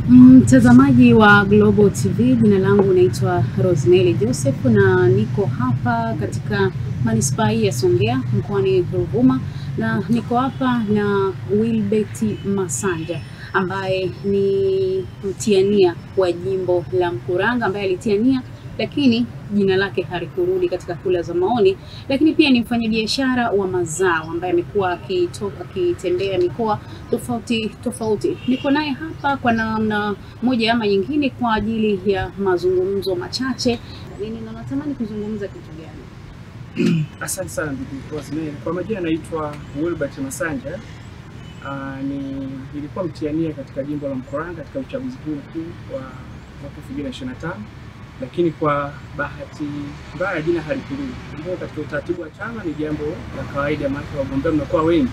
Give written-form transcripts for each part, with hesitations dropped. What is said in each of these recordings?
Mtazamaji wa Global TV, jina langu naitwa Rosemary Joseph na niko hapa katika manispaa ya Songea mkoani Ruvuma, na niko hapa na Wilbert Masanja ambaye ni mtiania wa jimbo la Mkuranga, ambaye alitiania lakini jina lake halikurudi katika kura za maoni, lakini pia ni mfanyabiashara wa mazao ambaye amekuwa akitembea mikoa tofauti. Niko naye hapa kwa namna moja ama nyingine kwa ajili ya mazungumzo machache. Natamani kuzungumza kitu gani? Asante sana ndugu Rosemary. Kwa majina naitwa Wilbert Masanja. Nilikuwa mtiania katika jimbo la Mkuranga katika uchaguzi huu wa mwaka 2025. Lakini kwa bahati mbaya jina halikurudi. Ndio katika utaratibu wa chama ni jambo la kawaida, maana wagombea mnakuwa wengi.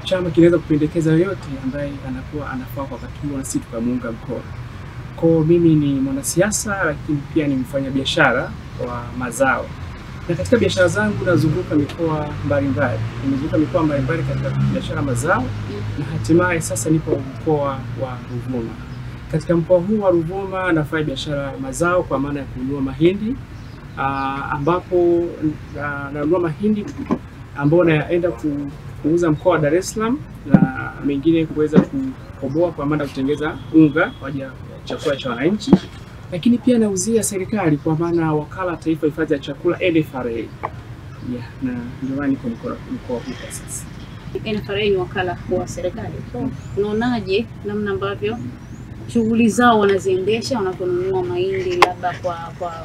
Chama kinaweza kupendekeza yoyote ambaye anakuwa anafaa kwa wakati huo na sisi tukamuunga mkono. Kwa mimi ni mwanasiasa lakini pia ni mfanyabiashara wa mazao. Na katika biashara zangu nazunguka mikoa mbalimbali. Nimezunguka mikoa mbalimbali katika biashara mazao na hatimaye sasa nipo mkoa wa Ruvuma. Katika mkoa huu wa Ruvuma nafanya biashara mazao kwa maana ya kununua mahindi, ambapo nanunua mahindi ambayo naenda kuuza mkoa wa Dar es Salaam na mengine kuweza kukoboa kwa maana kutengeneza unga kwa ajili ya chakula cha wananchi, lakini pia nauzia serikali kwa maana wakala taifa hifadhi ya chakula NFRA. Na ndio maana niko mkoa huu kwa sasa. NFRA ni wakala wa serikali. Unaonaje namna ambavyo shughuli zao wanaziendesha wanaponunua mahindi, labda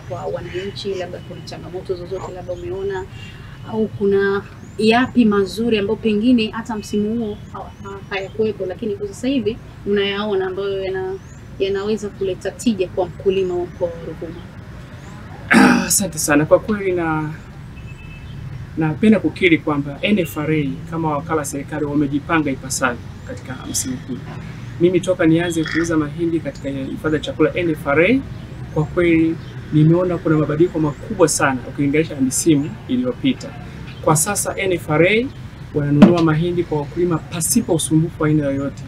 kwa wananchi, labda kuna changamoto zozote labda umeona, au kuna yapi mazuri ambayo pengine hata msimu huo hayakuwepo lakini kwa sasa hivi mnayaona ambayo yanaweza kuleta tija kwa mkulima wa Ruvuma? Asante sana. Kwa kweli napenda kukiri kwamba NFRA kama wakala serikali wamejipanga ipasavyo katika msimu huu. Mimi toka nianze kuuza mahindi katika hifadhi ya chakula NFRA, kwa kweli nimeona kuna mabadiliko makubwa sana ukilinganisha na misimu iliyopita. Kwa sasa NFRA wananunua mahindi kwa wakulima pasipo usumbufu aina yoyote.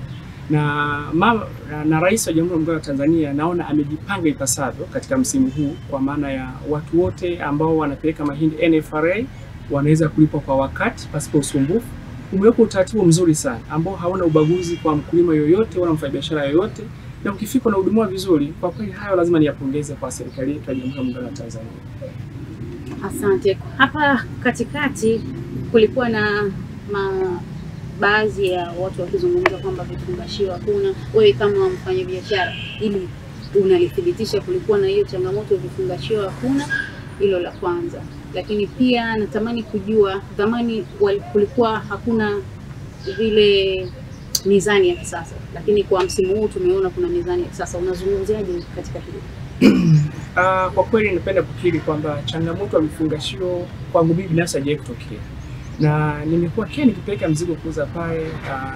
Na Rais wa Jamhuri ya Muungano wa Tanzania naona amejipanga ipasavyo katika msimu huu, kwa maana ya watu wote ambao wanapeleka mahindi NFRA wanaweza kulipwa kwa wakati pasipo usumbufu. Umeweka utaratibu mzuri sana ambao hauna ubaguzi kwa mkulima yoyote wala mfanyabiashara yoyote, na ukifika na huduma vizuri. Kwa kweli hayo lazima niyapongeze kwa serikali yetu ya Jamhuri ya Muungano wa Tanzania. Asante. Hapa katikati kulikuwa na baadhi ya watu wakizungumza kwamba vifungashio hakuna. Wewe kama mfanyabiashara, ili unalithibitisha kulikuwa na hiyo changamoto ya vifungashio hakuna? Hilo la kwanza. Lakini pia natamani kujua zamani kulikuwa hakuna vile mizani ya kisasa, lakini kwa msimu huu tumeona kuna mizani ya kisasa. Unazungumziaje katika hili? Kwa kweli napenda kukiri kwamba changamoto ya vifungashio kwangu mimi binafsi haijawahi kutokea. Na nimekuwa nikipeleka mzigo kuuza pale,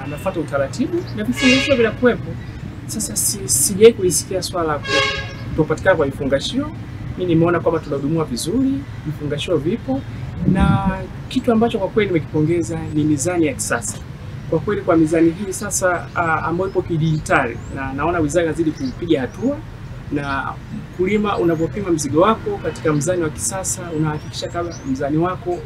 nafuata utaratibu na vifungashio bila kuwepo. Sasa sijawahi kulisikia swala la kutopatikana kwa vifungashio. Mimi nimeona kwamba tunahudumia vizuri, vifungashio vipo, na kitu ambacho kwa kweli nimekipongeza ni mizani ya kisasa. Kwa kweli kwa mizani hii sasa ambayo ipo kidijitali, na naona wizara inazidi kupiga hatua, na mkulima unapopima mzigo wako katika mzani wa kisasa unahakikisha kama mzani wako,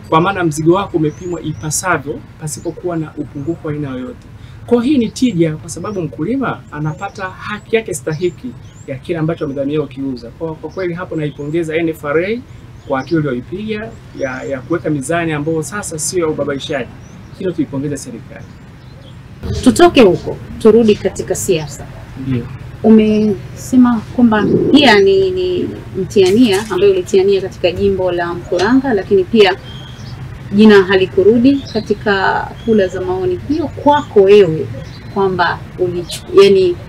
kwa maana mzigo wako umepimwa ipasavyo pasipokuwa na upungufu aina yoyote. Kwa hii ni tija kwa sababu mkulima anapata haki yake stahiki ya kile ambacho amedhamiria kiuza. Kwa kweli hapo naipongeza NFRA kwa hatua iliyoipiga ya kuweka mizani ambayo sasa sio ubabaishaji. Hilo tuipongeza serikali. Tutoke huko, turudi katika siasa. Ndio. Umesema kwamba pia ni mtiania ambaye ulitiania katika jimbo la Mkuranga, lakini pia jina halikurudi katika kura za maoni. Hiyo kwako wewe kwamba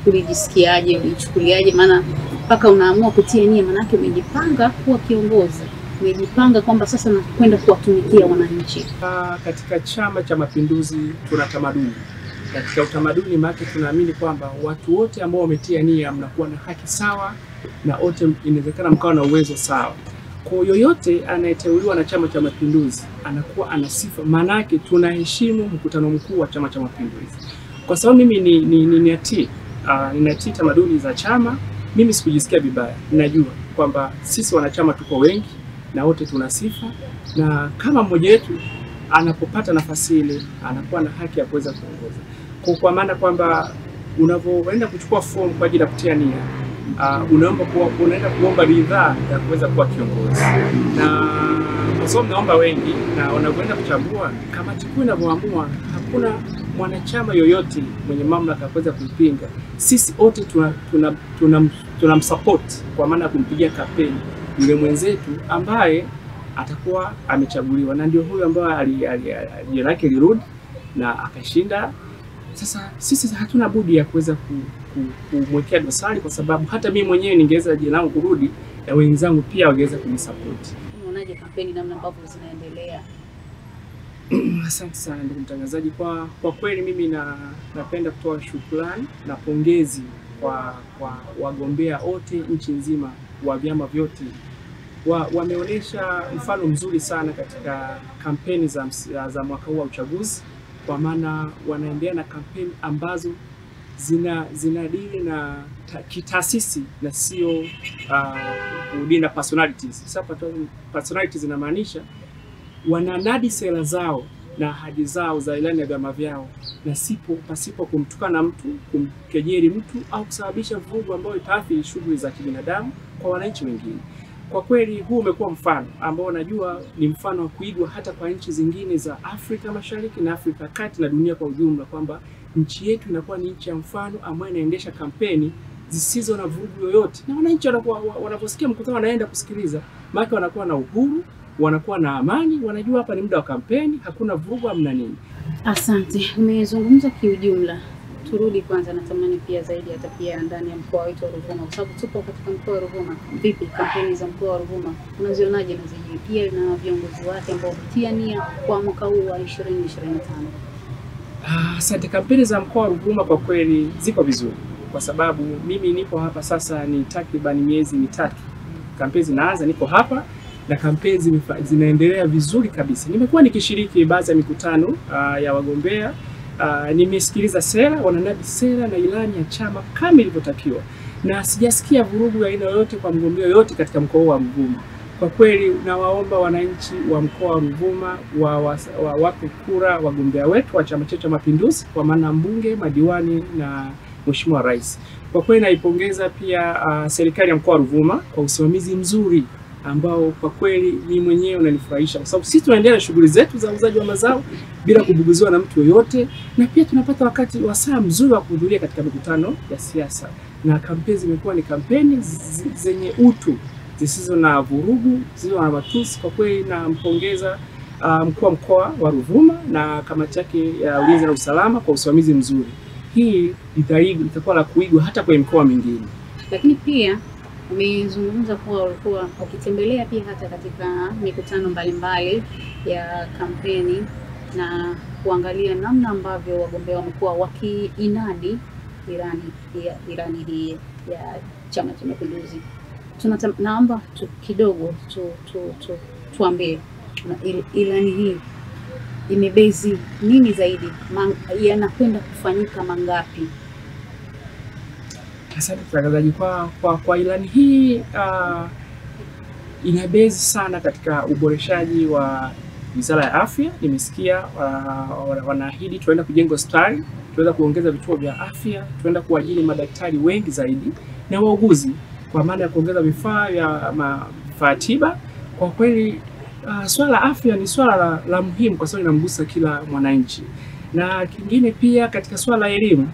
ulijisikiaje, ulichukuliaje? Maana mpaka unaamua kutiania, maana yake umejipanga kuwa kiongozi, umejipanga kwamba sasa nakwenda kuwatumikia wananchi. Katika Chama cha Mapinduzi tuna tamaduni. Katika utamaduni maana tunaamini kwamba watu wote ambao wametiania mnakuwa na haki sawa, na wote inawezekana mkawa na uwezo sawa. Kwa yoyote anayeteuliwa na Chama cha Mapinduzi anakuwa ana sifa, maana yake tunaheshimu mkutano mkuu wa Chama cha Mapinduzi. Kwa sababu mimi ni ninatii tamaduni za chama, mimi sikujisikia vibaya. Ninajua kwamba sisi wanachama tuko wengi na wote tuna sifa, na kama mmoja wetu anapopata nafasi ile anakuwa na haki ya kuweza kuongoza. Kwa maana kwamba unapoenda kuchukua fomu kwa ajili ya kutia nia, unaenda kuomba ridhaa ya kuweza kuwa kiongozi. Na kwa sababu naomba wengi na wanapoenda kuchagua, kamati kuu inavyoamua, hakuna mwanachama yoyote mwenye mamlaka ya kuweza kuipinga. Sisi wote tunamsupport kwa maana ya kumpigia kampeni yule mwenzetu ambaye atakuwa amechaguliwa, na ndio huyo ambaye jina lake lirudi na akashinda. Sasa sisi hatuna budi ya kuweza kumwekea dosari, kwa sababu hata mimi mwenyewe ningeweza jina langu kurudi na wenzangu pia wangeweza kunisupport. Unaonaje kampeni namna ambavyo zinaendelea? Asante sana ndugu mtangazaji. Kwa kweli mimi napenda kutoa shukrani na pongezi kwa wagombea wote nchi nzima wa vyama vyote. Wameonyesha mfano mzuri sana katika kampeni za mwaka huu wa uchaguzi, kwa maana wanaendelea na kampeni ambazo zinadili na kitaasisi na sio kudili na personalities. Sasa personalities zinamaanisha wananadi sera zao na ahadi zao za ilani ya vyama vyao, na pasipo kumtukana mtu, kumkejeli mtu au kusababisha vurugu ambayo itaathiri shughuli za kibinadamu kwa wananchi wengine. Kwa kweli huu umekuwa mfano ambao najua ni mfano wa kuigwa hata kwa nchi zingine za Afrika Mashariki na Afrika Kati na dunia kwa ujumla, kwamba nchi yetu inakuwa ni nchi ya mfano ambayo inaendesha kampeni zisizo na vurugu yoyote, na wananchi wanaposikia mkutano wanaenda kusikiliza, maana wanakuwa na uhuru, wanakuwa na amani, wanajua hapa ni muda wa kampeni, hakuna vurugu amna nini. Asante, umezungumza kiujumla. Turudi kwanza, natamani pia zaidi hata pia ndani ya mkoa wetu wa Ruvuma, kwa sababu tupo katika mkoa wa Ruvuma. Vipi kampeni za mkoa wa Ruvuma unazionaje, na zenyewe pia na viongozi wake ambao wametia nia kwa mwaka huu wa 2025? Asante. Kampeni za mkoa wa Ruvuma kwa kweli ziko vizuri, kwa sababu mimi nipo hapa sasa ni takriban miezi mitatu. Kampeni zinaanza, niko hapa na kampeni zinaendelea vizuri kabisa. Nimekuwa nikishiriki baadhi ya mikutano ya wagombea. Nimesikiliza sera, wananadi sera na ilani ya chama kama ilivyotakiwa, na sijasikia vurugu ya aina yoyote kwa mgombea yoyote katika mkoa wa Ruvuma. Kwa kweli nawaomba wananchi wa mkoa wa Ruvuma wape kura wagombea wetu wa Chama cha Mapinduzi, kwa maana mbunge, madiwani na Mheshimiwa Rais. Kwa kweli naipongeza pia serikali ya mkoa wa Ruvuma kwa usimamizi mzuri ambao kwa kweli mimi mwenyewe unanifurahisha, kwa sababu sisi tunaendelea shughuli zetu za uzaji wa mazao bila kubuguziwa na mtu yoyote, na pia tunapata wakati wa saa mzuri wa kuhudhuria katika mikutano ya siasa, na kampeni zimekuwa ni kampeni zenye utu, zisizo na vurugu, zisizo na matusi. Kwa kweli nampongeza mkuu wa mkoa wa Ruvuma na kamati yake ya ulinzi na usalama kwa usimamizi mzuri. Hii itakuwa la kuigwa hata kwa mikoa mingine. Lakini pia umezungumza kuwa walikuwa ukitembelea pia hata katika mikutano mbalimbali ya kampeni na kuangalia namna ambavyo wagombea wamekuwa wakiinadi ilani hii ya Chama cha Mapinduzi. Naomba kidogo tuambie ilani hii imebezi nini zaidi, yanakwenda kufanyika mangapi? Asante mtangazaji. Kwa ilani hii inabezi sana katika uboreshaji wa Wizara ya Afya. Nimesikia wanaahidi tuenda kujenga hospitali, tuenda kuongeza vituo vya afya, tuenda kuajiri madaktari wengi zaidi na wauguzi, kwa maana ya kuongeza vifaa tiba. Kwa kweli swala la afya ni swala la muhimu, kwa sababu linamgusa kila mwananchi. Na kingine pia katika swala la elimu,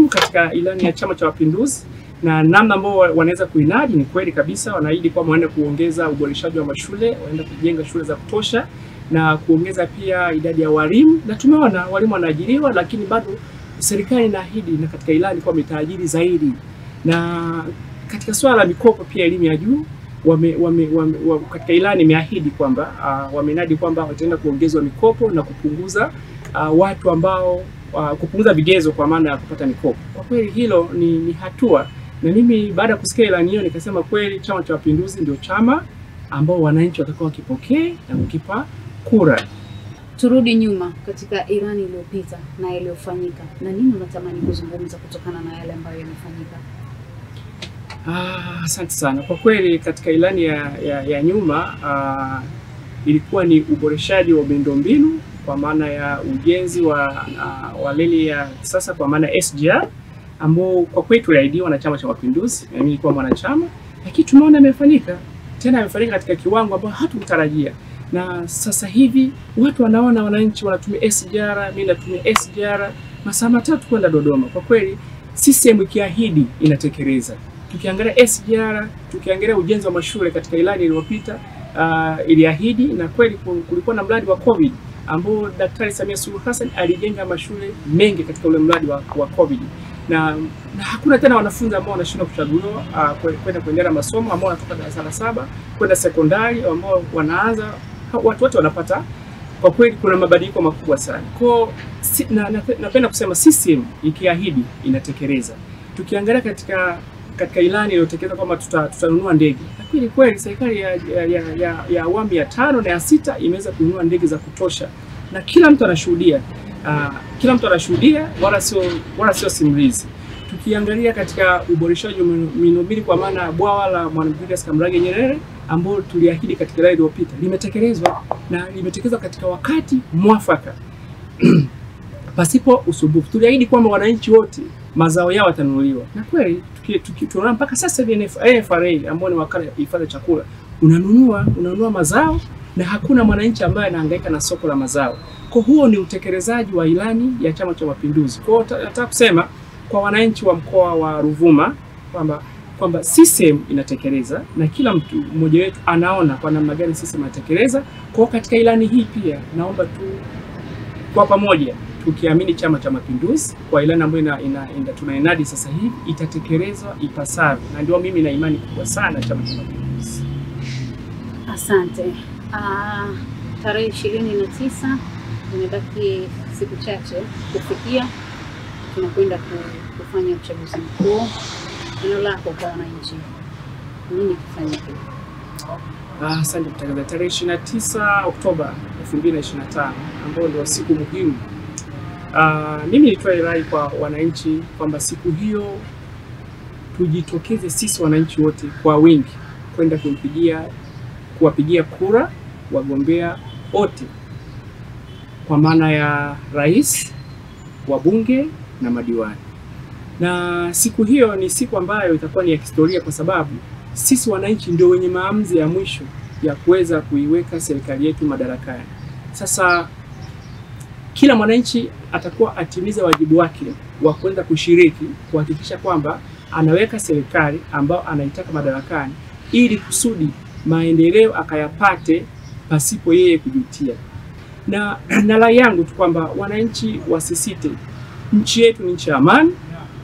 katika ilani ya Chama cha Mapinduzi na namna ambao wanaweza kuinadi, ni kweli kabisa wanaahidi kwamba wanaenda kuongeza uboreshaji wa mashule, wanaenda kujenga shule za kutosha na kuongeza pia idadi ya walimu, na tumeona walimu wanaajiriwa, lakini bado serikali inaahidi na katika ilani kwa mitaajiri zaidi. Na katika swala la mikopo pia elimu ya juu katika ilani imeahidi kwamba wamenadi kwamba wataenda kuongezwa mikopo na kupunguza watu ambao kupunguza vigezo kwa maana ya kupata mikopo. Kwa kweli hilo ni hatua, na mimi baada ya kusikia ilani hiyo nikasema kweli Chama cha Mapinduzi ndio chama ambao wananchi watakuwa wakipokea na kukipa kura. turudi nyuma katika Irani iliyopita na iliyofanyika, na nini unatamani kuzungumza kutokana na yale ambayo yamefanyika? Asante sana. Kwa kweli katika Irani ya nyuma ilikuwa ni uboreshaji wa miundombinu kwa maana ya ujenzi wa reli ya sasa kwa maana SGR, ambao kwa kweli tuliahidiwa na Chama cha Mapinduzi, na mimi nilikuwa mwanachama, lakini tumeona imefanyika katika kiwango ambao hatukutarajia. Na sasa hivi watu wanaona, wananchi wanatumia SGR, mimi natumia SGR masaa 3 kwenda Dodoma. Kwa kweli CCM ikiahidi inatekeleza. Tukiangalia SGR, tukiangalia ujenzi wa mashule katika Irani iliyopita, iliahidi, na kweli kulikuwa na mradi wa COVID ambao Daktari Samia Suluhu Hassan alijenga mashule mengi katika ule mradi wa COVID. Na hakuna tena wanafunzi ambao wanashindwa kuchaguliwa kwenda kuendelea masomo, ambao wanatoka darasa la 7 kwenda sekondari, ambao wanaanza, watu wote wanapata. Kwa kweli kuna mabadiliko makubwa sana. Kwa napenda kusema CCM ikiahidi inatekeleza. Tukiangalia katika Irani iliyotekeleza kwamba tutanunua ndege. Lakini kweli serikali ya awamu ya 5 na ya 6 imeweza kununua ndege za kutosha. Na kila mtu anashuhudia, wala sio simulizi. Tukiangalia katika uboreshaji wa miundombinu kwa maana bwawa la Mwalimu Julius Kambarage Nyerere ambao tuliahidi katika Irani iliyopita limetekelezwa, na limetekelezwa katika wakati mwafaka pasipo usumbufu. Tuliahidi kwamba wananchi wote mazao yao yatanunuliwa, na kweli tunaona mpaka sasa NFRA ambao ni wakala hifadhi chakula unanunua mazao, na hakuna mwananchi ambaye anahangaika na soko la mazao. Kwa huo ni utekelezaji wa ilani ya Chama cha Mapinduzi. Kwa hiyo nataka kusema kwa wananchi wa mkoa wa Ruvuma kwamba CCM inatekeleza, na kila mtu mmoja wetu anaona kwa namna gani CCM inatekeleza. Kwa katika ilani hii pia naomba tu kwa pamoja tukiamini Chama cha Mapinduzi kwa ilani ambayo tunainadi sasa hivi itatekelezwa ipasavyo, na ndio mimi na imani kubwa sana Chama cha Mapinduzi. Asante. Tarehe 29 imebaki siku chache kufikia, tunakwenda kufanya uchaguzi mkuu. Neno lako kwa wananchi, nini kifanyike? Asante mtangazaji. Tarehe 29 Oktoba 2025 ambayo ndio siku muhimu. Mimi nitoe rai kwa wananchi kwamba siku hiyo tujitokeze sisi wananchi wote kwa wingi kwenda kuwapigia kura wagombea wote kwa maana ya rais, wabunge na madiwani. Na siku hiyo ni siku ambayo itakuwa ni ya historia, kwa sababu sisi wananchi ndio wenye maamuzi ya mwisho ya kuweza kuiweka serikali yetu madarakani. Sasa kila mwananchi atakuwa atimiza wajibu wake wa kwenda kushiriki kuhakikisha kwamba anaweka serikali ambayo anaitaka madarakani, ili kusudi maendeleo akayapate pasipo yeye kujutia. Na rai yangu tu kwamba wananchi wasisite. Nchi yetu ni nchi ya amani,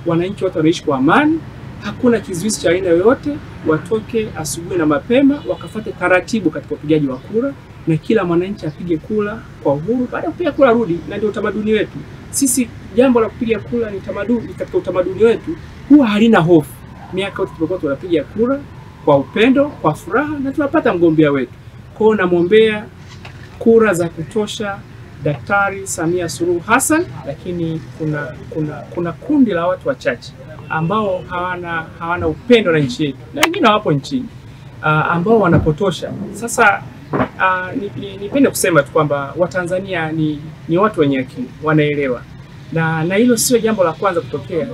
wananchi wote wanaishi kwa amani, hakuna kizuizi cha aina yoyote. Watoke asubuhi na mapema wakafuate taratibu katika upigaji wa kura, na kila mwananchi apige kura kwa uhuru. Baada ya kupiga kura rudi, na ndio utamaduni wetu. Sisi jambo la kupiga kura ni tamaduni, katika utamaduni wetu huwa halina hofu. Miaka yote tulikuwa tunapiga kura kwa upendo, kwa furaha, na tunapata mgombea wetu. Kwa hiyo namwombea kura za kutosha Daktari Samia Suluhu Hassan, lakini kuna kundi la watu wachache ambao hawana upendo na nchi yetu, na wengine wapo nchini ambao wanapotosha. Sasa nipende kusema tu kwamba Watanzania ni watu wenye akili, wanaelewa, na hilo sio jambo la kwanza kutokea.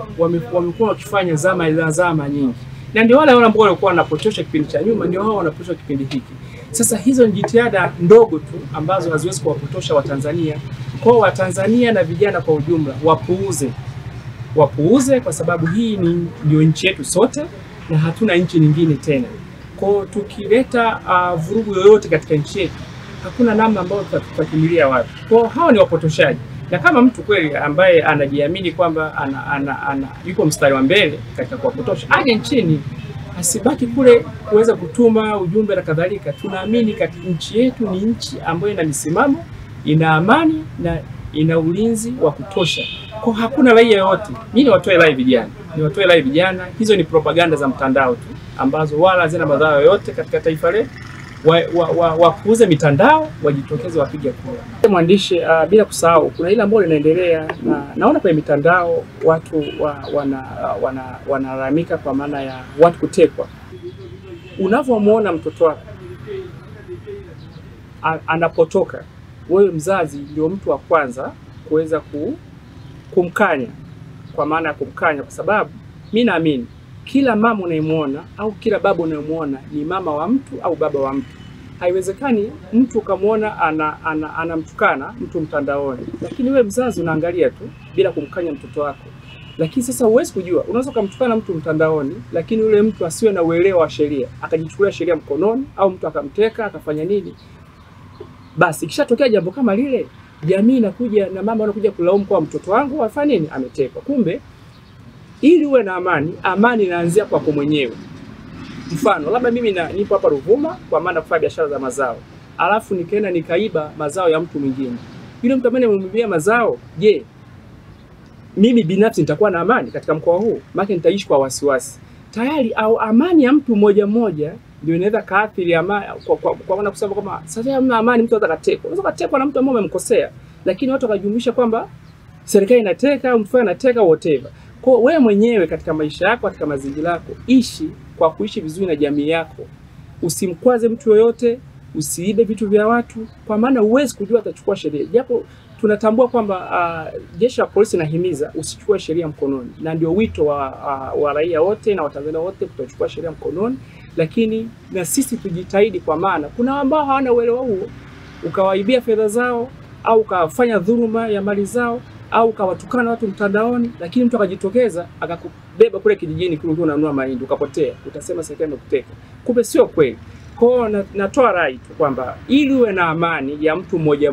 Wamekuwa wakifanya zama nyingi, na ndio wale ambao walikuwa wanapotosha kipindi cha nyuma ndio wao wanapotosha kipindi hiki. Sasa hizo ni jitihada ndogo tu ambazo haziwezi kuwapotosha Watanzania. Kwa Watanzania na vijana kwa ujumla wapuuze, kwa sababu hii ndio nchi yetu sote na hatuna nchi nyingine tena. Kwa tukileta vurugu yoyote katika nchi yetu, hakuna namna ambayo tutakimilia watu. Kwa hao ni wapotoshaji. Na kama mtu kweli ambaye anajiamini kwamba yuko mstari wa mbele katika kuwapotosha, aje nchini, asibaki kule kuweza kutuma ujumbe na kadhalika. Tunaamini katika nchi yetu ni nchi ambayo ina misimamo, ina amani na ina ulinzi wa kutosha. Kwa hakuna raia yote. Mimi niwatoe rai vijana. Hizo ni propaganda za mtandao tu ambazo wala hazina madhara yoyote katika taifa letu. wakuuze mitandao wajitokeze wapige kura. Mwandishi, bila kusahau kuna ile ambayo inaendelea na naona kwenye mitandao watu wanalalamika kwa maana ya watu kutekwa. Unavyomuona mtoto wako anapotoka, wewe mzazi ndio mtu wa kwanza kuweza kumkanya, kwa maana ya kumkanya, kwa sababu mimi naamini kila mama unayemuona au kila baba unayemuona ni mama wa mtu au baba wa mtu. Haiwezekani mtu ukamuona anamtukana mtu mtandaoni, lakini wewe mzazi unaangalia tu bila kumkanya mtoto wako. Lakini sasa huwezi kujua, unaweza kumtukana mtu mtandaoni lakini yule mtu asiwe na uelewa wa sheria, akajichukulia sheria mkononi, au mtu akamteka akafanya nini. Basi ikishatokea jambo kama lile, jamii inakuja na mama anakuja kulaumu kwa mtoto wangu afanye nini, ametekwa. Kumbe ili uwe na amani inaanzia kwako mwenyewe. Mfano, labda mimi nipo hapa Ruvuma kwa maana kufanya biashara za mazao, alafu nikaenda nikaiba mazao ya mtu mwingine. Yule mtu ambaye nimemwibia mazao, je, mimi binafsi nitakuwa na amani katika mkoa huu? Maana nitaishi kwa wasiwasi. Tayari au amani ya mtu mmoja ndio inaweza kaathiri amani, kwa maana kusema kama sasa hamna amani, mtu anataka kutekwa. Unaweza kutekwa na mtu ambaye umemkosea, lakini watu wakajumlisha kwamba serikali inateka au mtu anateka whatever. Kwa wewe mwenyewe katika maisha yako, katika mazingira yako, ishi kwa kuishi vizuri na jamii yako. Usimkwaze mtu yoyote, usiibe vitu vya watu, kwa maana huwezi kujua atachukua sheria. Japo tunatambua kwamba jeshi la polisi linahimiza usichukue sheria mkononi, na ndio wito wa raia wote na Watanzania wote kutochukua sheria mkononi, lakini na sisi tujitahidi, kwa maana kuna ambao hawana uelewa huo, ukawaibia fedha zao au ukafanya dhuluma ya mali zao au kawatukana watu mtandaoni, lakini mtu akajitokeza akakubeba kule kijijini kule unanunua mahindi ukapotea, utasema serikali imekuteka. Kumbe sio kweli. Kwa hiyo natoa rai tu kwamba ili uwe na amani ya mtu mmoja,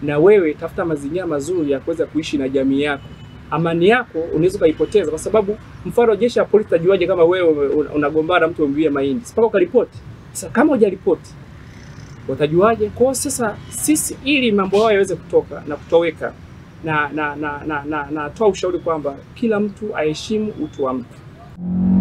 na wewe tafuta mazingira mazuri ya kuweza kuishi na jamii yako. Amani yako unaweza kuipoteza, kwa sababu mfano jeshi la polisi tajuaje kama wewe unagombana na mtu umwibie mahindi? Sipaka ukaripoti. Sasa kama hujaripoti utajuaje? Kwa sasa sisi, ili mambo hayo yaweze kutoka na kutoweka, na toa ushauri kwamba kila mtu aheshimu utu wa mtu.